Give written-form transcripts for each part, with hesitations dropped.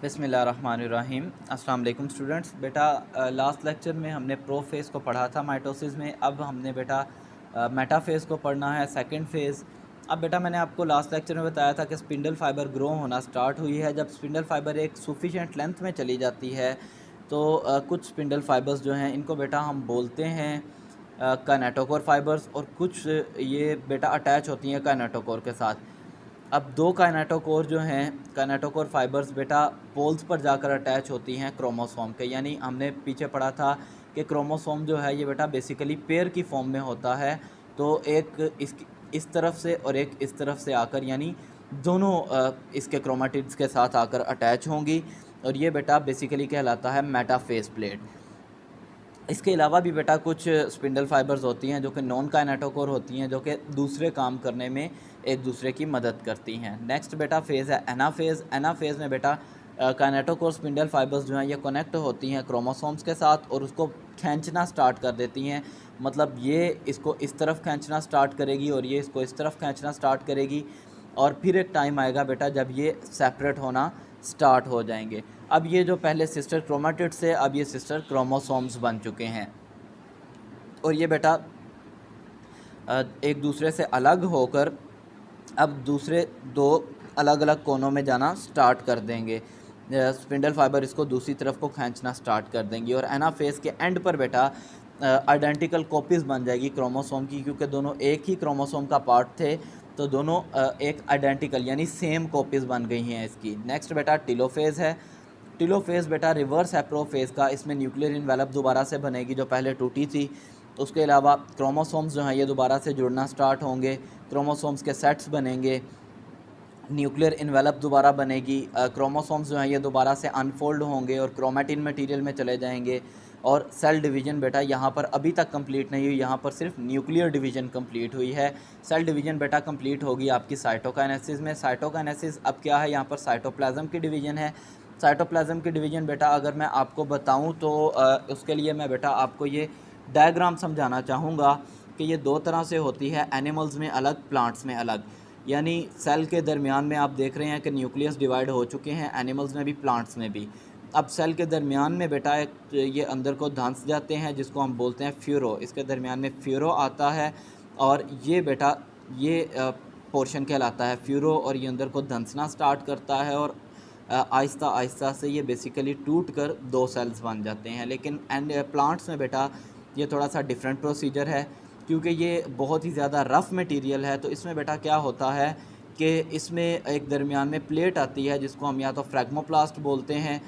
बिस्मिल्लाहिर्रहमानिर्रहीम। अस्सलाम वालेकुम स्टूडेंट्स। बेटा लास्ट लेक्चर में हमने प्रोफेज़ को पढ़ा था माइटोसिस में। अब हमने बेटा मेटाफेज़ को पढ़ना है, सेकंड फेज़। अब बेटा मैंने आपको लास्ट लेक्चर में बताया था कि स्पिंडल फाइबर ग्रो होना स्टार्ट हुई है। जब स्पिंडल फाइबर एक सफिशिएंट लेंथ में चली जाती है तो कुछ स्पिंडल फाइबर्स जो हैं इनको बेटा हम बोलते हैं काइनेटोकोर फाइबर्स, और कुछ ये बेटा अटैच होती हैं काइनेटोकोर के साथ। अब दो काइनेटोकोर जो हैं, काइनेटोकोर फाइबर्स बेटा पोल्स पर जाकर अटैच होती हैं क्रोमोसोम के। यानी हमने पीछे पढ़ा था कि क्रोमोसोम जो है ये बेटा बेसिकली पेयर की फॉर्म में होता है। तो एक इस तरफ से और एक इस तरफ से आकर, यानी दोनों इसके क्रोमेटिड्स के साथ आकर अटैच होंगी, और ये बेटा बेसिकली कहलाता है मेटाफेज प्लेट। इसके अलावा भी बेटा कुछ स्पिंडल फाइबर्स होती हैं जो कि नॉन काइनेटोकोर होती हैं, जो कि दूसरे काम करने में एक दूसरे की मदद करती हैं। नेक्स्ट बेटा फेज़ है एनाफेज़। एनाफेज़ में बेटा काइनेटोकोर स्पिंडल फाइबर्स जो हैं ये कनेक्ट होती हैं क्रोमोसोम्स के साथ और उसको खींचना स्टार्ट कर देती हैं। मतलब ये इसको इस तरफ खींचना स्टार्ट करेगी और ये इसको इस तरफ खींचना स्टार्ट करेगी, और फिर एक टाइम आएगा बेटा जब ये सेपरेट होना स्टार्ट हो जाएंगे। अब ये जो पहले सिस्टर क्रोमेटिड्स थे, अब ये सिस्टर क्रोमोसोम्स बन चुके हैं, और ये बेटा एक दूसरे से अलग होकर अब दूसरे दो अलग अलग कोनों में जाना स्टार्ट कर देंगे। स्पिंडल फाइबर इसको दूसरी तरफ को खींचना स्टार्ट कर देंगी, और एनाफेज के एंड पर बेटा आइडेंटिकल कॉपीज़ बन जाएगी क्रोमोसोम की, क्योंकि दोनों एक ही क्रोमोसोम का पार्ट थे, तो दोनों एक आइडेंटिकल यानी सेम कॉपीज़ बन गई हैं इसकी। नेक्स्ट बेटा टिलोफेज़ है। टिलोफेज़ बेटा रिवर्स है प्रोफेज़ का। इसमें न्यूक्लियर इन्वेलप दोबारा से बनेगी जो पहले टूटी थी। उसके अलावा क्रोमोसोम्स जो हैं ये दोबारा से जुड़ना स्टार्ट होंगे, क्रोमोसोम्स के सेट्स बनेंगे, न्यूक्लियर इन्वेलप दोबारा बनेगी, क्रोमोसोम्स जो हैं ये दोबारा से अनफोल्ड होंगे और क्रोमेटिन मटेरियल में चले जाएंगे, और सेल डिवीज़न बेटा यहाँ पर अभी तक कंप्लीट नहीं हुई, यहाँ पर सिर्फ न्यूक्लियर डिवीज़न कंप्लीट हुई है। सेल डिवीज़न बेटा कंप्लीट होगी आपकी साइटोकाइनेसिस में। साइटोकाइनेसिस अब क्या है, यहाँ पर साइटोप्लाज्म की डिवीज़न है। साइटोप्लाज्म की डिवीज़न बेटा अगर मैं आपको बताऊँ तो उसके लिए मैं बेटा आपको ये डायग्राम समझाना चाहूँगा कि ये दो तरह से होती है, एनिमल्स में अलग, प्लांट्स में अलग। यानी सेल के दरमियान में आप देख रहे हैं कि न्यूक्लियस डिवाइड हो चुके हैं, एनिमल्स में भी प्लांट्स में भी। अब सेल के दरमियान में बेटा एक ये अंदर को धंस जाते हैं जिसको हम बोलते हैं फ्यूरो। इसके दरमियान में फ्यूरो आता है, और ये बेटा ये पोर्शन कहलाता है फ्यूरो, और ये अंदर को धंसना स्टार्ट करता है, और आहिस्ता आहिस्ता से ये बेसिकली टूट कर दो सेल्स बन जाते हैं। लेकिन प्लांट्स में बेटा ये थोड़ा सा डिफरेंट प्रोसीजर है, क्योंकि ये बहुत ही ज़्यादा रफ़ मटेरियल है। तो इसमें बेटा क्या होता है कि इसमें एक दरमियान में प्लेट आती है जिसको हम या तो फ्रैगमोप्लास्ट बोलते हैं,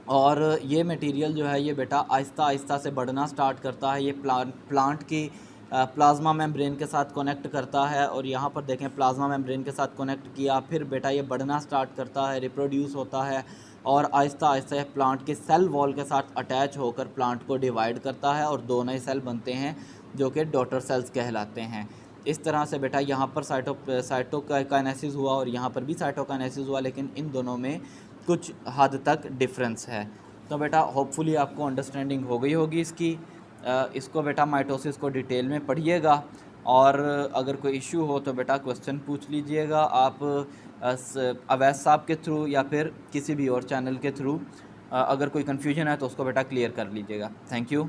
और ये मटेरियल जो है ये बेटा आहिस्ता आहिस्ता से बढ़ना स्टार्ट करता है। ये प्लांट की प्लाज्मा मेम्ब्रेन के साथ कनेक्ट करता है, और यहाँ पर देखें प्लाज्मा मेम्ब्रेन के साथ कनेक्ट किया, फिर बेटा ये बढ़ना स्टार्ट करता है, रिप्रोड्यूस होता है, और आहिस्ता आहिस्ता प्लांट के सेल वॉल के साथ अटैच होकर प्लांट को डिवाइड करता है, और दो नए सेल बनते हैं जो कि डॉटर सेल्स कहलाते हैं। इस तरह से बेटा यहाँ पर साइटोकाइनेसिस हुआ और यहाँ पर भी साइटोकाइनेसिस हुआ, लेकिन इन दोनों में कुछ हद तक डिफरेंस है। तो बेटा होपफुली आपको अंडरस्टैंडिंग हो गई होगी इसकी। इसको बेटा माइटोसिस को डिटेल में पढ़िएगा, और अगर कोई इशू हो तो बेटा क्वेश्चन पूछ लीजिएगा आप अवैस साहब के थ्रू या फिर किसी भी और चैनल के थ्रू। अगर कोई कन्फ्यूजन है तो उसको बेटा क्लियर कर लीजिएगा। Thank you.